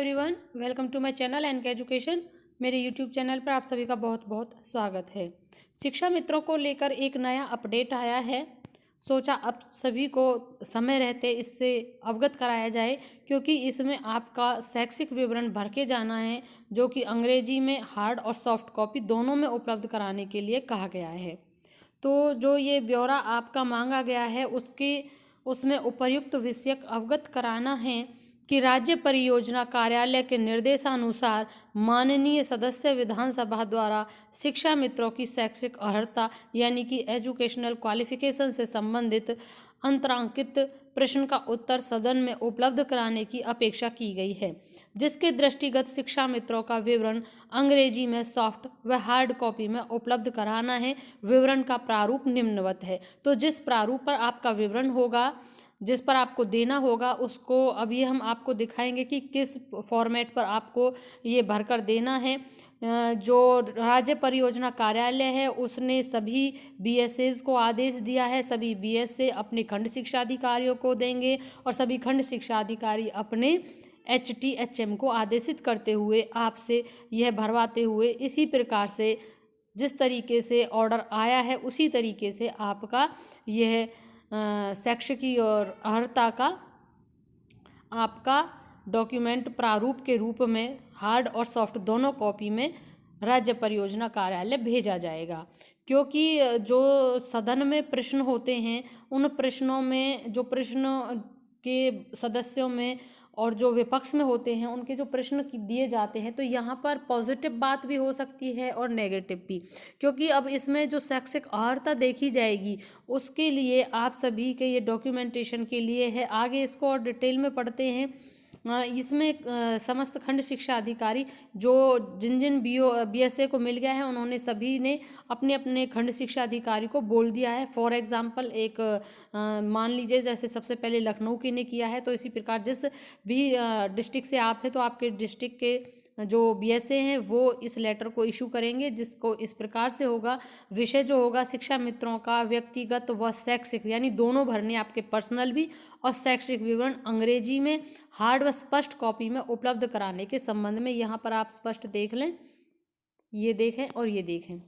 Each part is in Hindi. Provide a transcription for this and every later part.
Everyone, welcome to my channel NK education. मेरे यूट्यूब चैनल पर आप सभी का बहुत बहुत स्वागत है। शिक्षा मित्रों को लेकर एक नया अपडेट आया है। सोचा अब सभी को समय रहते इससे अवगत कराया जाए, क्योंकि इसमें आपका शैक्षिक विवरण भर के जाना है, जो कि अंग्रेजी में हार्ड और सॉफ्ट कॉपी दोनों में उपलब्ध कराने के लिए कहा गया है। तो जो ये ब्यौरा आपका मांगा गया है उसमें उपर्युक्त विषयक अवगत कराना है कि राज्य परियोजना कार्यालय के निर्देशानुसार माननीय सदस्य विधानसभा द्वारा शिक्षा मित्रों की शैक्षिक अर्हता यानी कि एजुकेशनल क्वालिफिकेशन से संबंधित अंतरांकित प्रश्न का उत्तर सदन में उपलब्ध कराने की अपेक्षा की गई है, जिसके दृष्टिगत शिक्षा मित्रों का विवरण अंग्रेजी में सॉफ्ट व हार्ड कॉपी में उपलब्ध कराना है। विवरण का प्रारूप निम्नवत है। तो जिस प्रारूप पर आपका विवरण होगा, जिस पर आपको देना होगा, उसको अभी हम आपको दिखाएंगे कि किस फॉर्मेट पर आपको ये भरकर देना है। जो राज्य परियोजना कार्यालय है उसने सभी बीएसएस को आदेश दिया है। सभी बीएसए अपने खंड शिक्षा अधिकारियों को देंगे और सभी खंड शिक्षा अधिकारी अपने एचटीएचएम को आदेशित करते हुए आपसे यह भरवाते हुए इसी प्रकार से जिस तरीके से ऑर्डर आया है उसी तरीके से आपका यह शैक्षिकी और अर्हता का आपका डॉक्यूमेंट प्रारूप के रूप में हार्ड और सॉफ्ट दोनों कॉपी में राज्य परियोजना कार्यालय भेजा जाएगा। क्योंकि जो सदन में प्रश्न होते हैं उन प्रश्नों में जो प्रश्न के सदस्यों में और जो विपक्ष में होते हैं उनके जो प्रश्न दिए जाते हैं, तो यहाँ पर पॉजिटिव बात भी हो सकती है और नेगेटिव भी, क्योंकि अब इसमें जो शैक्षिक अर्हता देखी जाएगी उसके लिए आप सभी के ये डॉक्यूमेंटेशन के लिए है। आगे इसको और डिटेल में पढ़ते हैं। इसमें समस्त खंड शिक्षा अधिकारी जो जिन जिन बीएसए को मिल गया है उन्होंने सभी ने अपने अपने खंड शिक्षा अधिकारी को बोल दिया है। फॉर एग्जांपल एक मान लीजिए जैसे सबसे पहले लखनऊ की ने किया है, तो इसी प्रकार जिस भी डिस्ट्रिक्ट से आप हैं तो आपके डिस्ट्रिक्ट के जो बीएसए हैं वो इस लेटर को इशू करेंगे, जिसको इस प्रकार से होगा। विषय जो होगा शिक्षा मित्रों का व्यक्तिगत व शैक्षिक यानी दोनों भरने आपके पर्सनल भी और शैक्षिक विवरण अंग्रेजी में हार्ड व स्पष्ट कॉपी में उपलब्ध कराने के संबंध में। यहाँ पर आप स्पष्ट देख लें, ये देखें और ये देखें।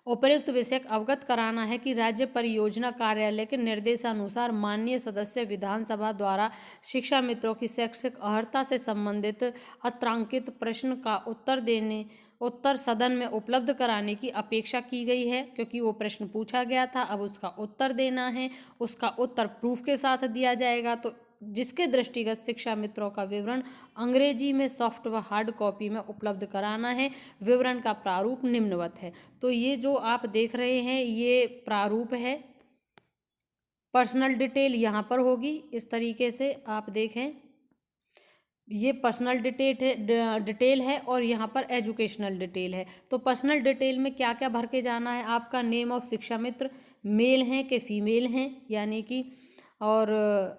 उपर्युक्त विषयक अवगत कराना है कि राज्य परियोजना कार्यालय के निर्देशानुसार माननीय सदस्य विधानसभा द्वारा शिक्षा मित्रों की शैक्षिक अर्हता से संबंधित अत्रांकित प्रश्न का उत्तर सदन में उपलब्ध कराने की अपेक्षा की गई है। क्योंकि वो प्रश्न पूछा गया था, अब उसका उत्तर देना है, उसका उत्तर प्रूफ के साथ दिया जाएगा। तो जिसके दृष्टिगत शिक्षा मित्रों का विवरण अंग्रेजी में सॉफ्ट व हार्ड कॉपी में उपलब्ध कराना है। विवरण का प्रारूप निम्नवत है। तो ये जो आप देख रहे हैं ये प्रारूप है। पर्सनल डिटेल यहाँ पर होगी, इस तरीके से आप देखें, ये पर्सनल डिटेल है और यहाँ पर एजुकेशनल डिटेल है। तो पर्सनल डिटेल में क्या क्या भर के जाना है, आपका नेम ऑफ शिक्षा मित्र, मेल हैं कि फीमेल हैं यानी कि, और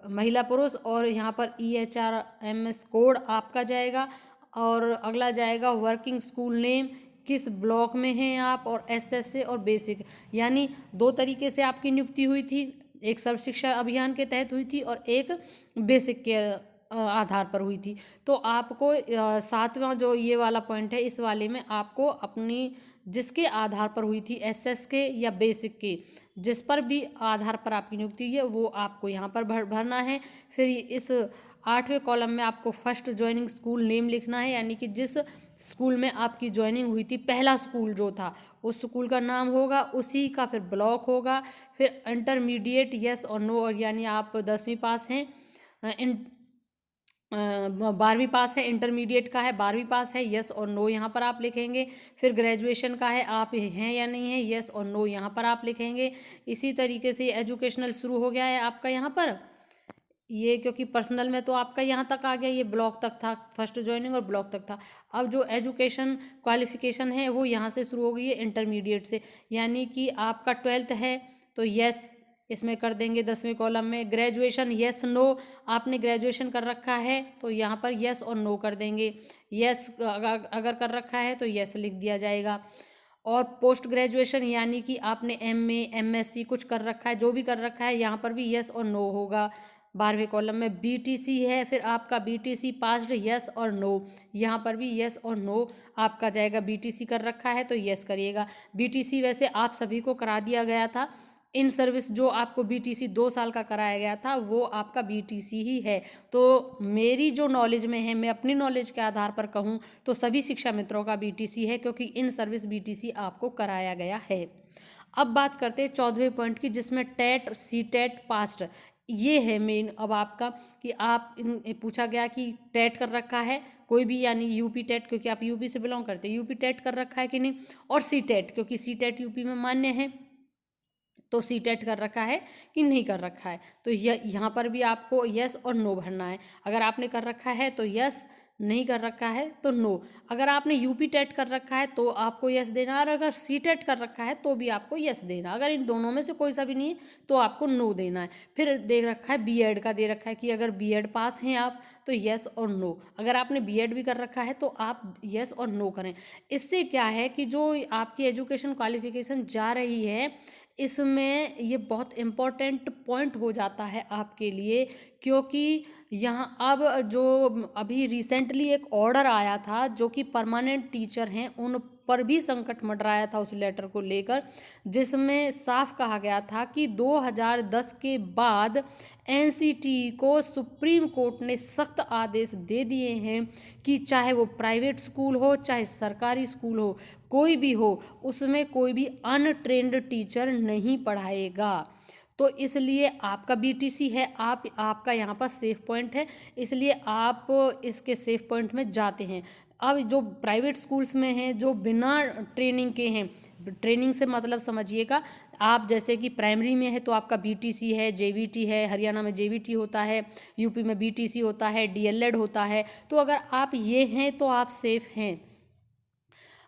महिला पुरुष, और यहाँ पर EHRMS कोड आपका जाएगा। और अगला जाएगा वर्किंग स्कूल नेम, किस ब्लॉक में हैं आप, और SSA और बेसिक, यानी दो तरीके से आपकी नियुक्ति हुई थी। एक सर्व शिक्षा अभियान के तहत हुई थी और एक बेसिक के आधार पर हुई थी। तो आपको सातवां जो ये वाला पॉइंट है इस वाले में आपको अपनी जिसके आधार पर हुई थी SS के या बेसिक के, जिस पर भी आधार पर आपकी नियुक्ति है वो आपको यहाँ पर भरना है। फिर इस 8वें कॉलम में आपको फर्स्ट ज्वाइनिंग स्कूल नेम लिखना है, यानी कि जिस स्कूल में आपकी ज्वाइनिंग हुई थी, पहला स्कूल जो था उस स्कूल का नाम होगा, उसी का फिर ब्लॉक होगा। फिर इंटरमीडिएट यस और नो, और यानी आप 10वीं पास हैं, 12वीं पास है, इंटरमीडिएट का है 12वीं पास है, यस और नो यहाँ पर आप लिखेंगे। फिर ग्रेजुएशन का है, आप हैं या नहीं है, यस और नो यहाँ पर आप लिखेंगे। इसी तरीके से एजुकेशनल शुरू हो गया है आपका यहाँ पर ये, क्योंकि पर्सनल में तो आपका यहाँ तक आ गया, ये ब्लॉक तक था, फर्स्ट ज्वाइनिंग और ब्लॉक तक था। अब जो एजुकेशन क्वालिफिकेशन है वो यहाँ से शुरू हो गई है इंटरमीडिएट से, यानी कि आपका 12th है तो यस इसमें कर देंगे 10वें कॉलम में। ग्रेजुएशन यस नो, आपने ग्रेजुएशन कर रखा है तो यहाँ पर यस और नो कर देंगे। यस अगर कर रखा है तो यस लिख दिया जाएगा। और पोस्ट ग्रेजुएशन यानी कि आपने MA MSc कुछ कर रखा है, जो भी कर रखा है यहाँ पर भी यस और नो होगा। 12वें कॉलम में बीटीसी है, फिर आपका बीटीसी पास्ड यस और नो, यहाँ पर भी यस और नो आपका जाएगा। बीटीसी कर रखा है तो यस करिएगा। बीटीसी वैसे आप सभी को करा दिया गया था। इन सर्विस जो आपको बीटीसी 2 साल का कराया गया था वो आपका बीटीसी ही है। तो मेरी जो नॉलेज में है, मैं अपनी नॉलेज के आधार पर कहूँ तो सभी शिक्षा मित्रों का बीटीसी है, क्योंकि इन सर्विस बीटीसी आपको कराया गया है। अब बात करते हैं 14वें पॉइंट की, जिसमें टेट सीटेट पास्ट, ये है मेन। अब आपका कि आप पूछा गया कि टेट कर रखा है कोई भी, यानी यूपी टेट, क्योंकि आप यूपी से बिलोंग करते हैं, यूपी टेट कर रखा है कि नहीं, और सीटेट, क्योंकि सीटेट यूपी में मान्य है तो सीटेट कर रखा है कि नहीं कर रखा है। तो यहाँ पर भी आपको यस और नो भरना है। अगर आपने कर रखा है तो यस, नहीं कर रखा है तो नो। अगर आपने यूपी टेट कर रखा है तो आपको यस देना, और अगर सी टेट कर रखा है तो भी आपको यस देना। अगर इन दोनों में से कोई सा भी नहीं है तो आपको नो देना है। फिर दे रखा है बीएड का, दे रखा है कि अगर बीएड पास हैं आप तो यस और नो। अगर आपने बीएड भी कर रखा है तो आप यस और नो करें। इससे क्या है कि जो आपकी एजुकेशन क्वालिफिकेशन जा रही है, इसमें ये बहुत इम्पोर्टेंट पॉइंट हो जाता है आपके लिए, क्योंकि यहाँ अब जो अभी रिसेंटली एक ऑर्डर आया था जो कि परमानेंट टीचर हैं उन पर भी संकट मंडराया था उस लेटर को लेकर, जिसमें साफ कहा गया था कि 2010 के बाद एनसीटी को सुप्रीम कोर्ट ने सख्त आदेश दे दिए हैं कि चाहे वो प्राइवेट स्कूल हो चाहे सरकारी स्कूल हो, कोई भी हो, उसमें कोई भी अनट्रेंड टीचर नहीं पढ़ाएगा। तो इसलिए आपका बीटीसी है, आपका यहाँ पर सेफ पॉइंट है, इसलिए आप इसके सेफ पॉइंट में जाते हैं। अब जो प्राइवेट स्कूल्स में हैं जो बिना ट्रेनिंग के हैं, ट्रेनिंग से मतलब समझिएगा आप, जैसे कि प्राइमरी में है तो आपका बीटीसी है, जेवीटी है, हरियाणा में जेवीटी होता है, यूपी में बीटीसी होता है, डीएलएड होता है। तो अगर आप ये हैं तो आप सेफ हैं।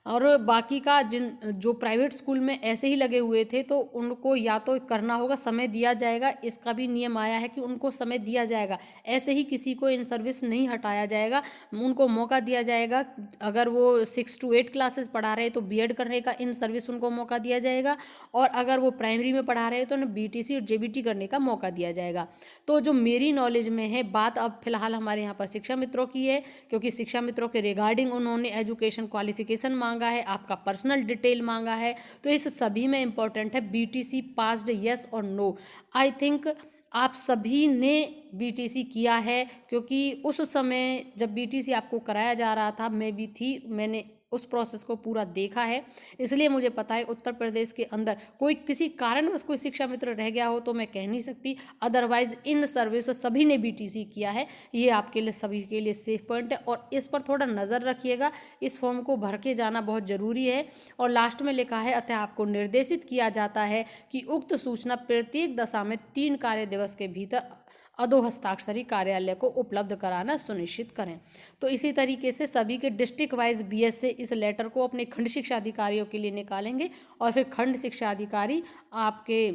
और बाकी का जो प्राइवेट स्कूल में ऐसे ही लगे हुए थे तो उनको या तो करना होगा, समय दिया जाएगा, इसका भी नियम आया है कि उनको समय दिया जाएगा। ऐसे ही किसी को इन सर्विस नहीं हटाया जाएगा, उनको मौका दिया जाएगा। अगर वो 6 to 8 क्लासेस पढ़ा रहे हैं तो बीएड करने का इन सर्विस उनको मौका दिया जाएगा, और अगर वो प्राइमरी में पढ़ा रहे हैं तो उन्हें बीटीसी और जेबीटी करने का मौका दिया जाएगा। तो जो मेरी नॉलेज में है बात, अब फिलहाल हमारे यहाँ पर शिक्षा मित्रों की है, क्योंकि शिक्षा मित्रों के रिगार्डिंग उन्होंने एजुकेशन क्वालिफिकेशन मांगा है, आपका पर्सनल डिटेल मांगा है, तो इस सभी में इंपॉर्टेंट है बीटीसी पास्ड यस और नो। आई थिंक आप सभी ने बीटीसी किया है, क्योंकि उस समय जब बीटीसी आपको कराया जा रहा था मैं भी थी, मैंने उस प्रोसेस को पूरा देखा है, इसलिए मुझे पता है। उत्तर प्रदेश के अंदर कोई किसी कारणवश कोई शिक्षा मित्र रह गया हो तो मैं कह नहीं सकती, अदरवाइज इन सर्विस सभी ने बीटीसी किया है। ये आपके लिए सभी के लिए सेफ पॉइंट है, और इस पर थोड़ा नज़र रखिएगा। इस फॉर्म को भर के जाना बहुत ज़रूरी है। और लास्ट में लिखा है, अतः आपको निर्देशित किया जाता है कि उक्त सूचना प्रत्येक दशा में 3 कार्य दिवस के भीतर अधो हस्ताक्षरी कार्यालय को उपलब्ध कराना सुनिश्चित करें। तो इसी तरीके से सभी के डिस्ट्रिक्ट वाइज बीएस से इस लेटर को अपने खंड शिक्षा अधिकारियों के लिए निकालेंगे, और फिर खंड शिक्षा अधिकारी आपके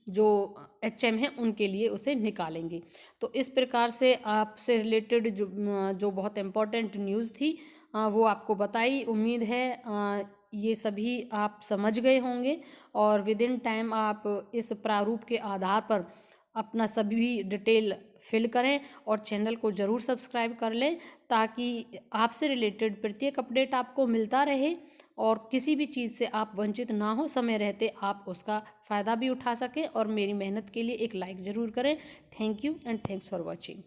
जो एचएम हैं उनके लिए उसे निकालेंगे। तो इस प्रकार से आपसे रिलेटेड जो बहुत इम्पोर्टेंट न्यूज़ थी वो आपको बताई। उम्मीद है ये सभी आप समझ गए होंगे, और विद इन टाइम आप इस प्रारूप के आधार पर अपना सभी डिटेल फिल करें, और चैनल को ज़रूर सब्सक्राइब कर लें, ताकि आपसे रिलेटेड प्रत्येक अपडेट आपको मिलता रहे, और किसी भी चीज़ से आप वंचित ना हो, समय रहते आप उसका फ़ायदा भी उठा सकें। और मेरी मेहनत के लिए एक लाइक ज़रूर करें। Thank you and thanks for watching.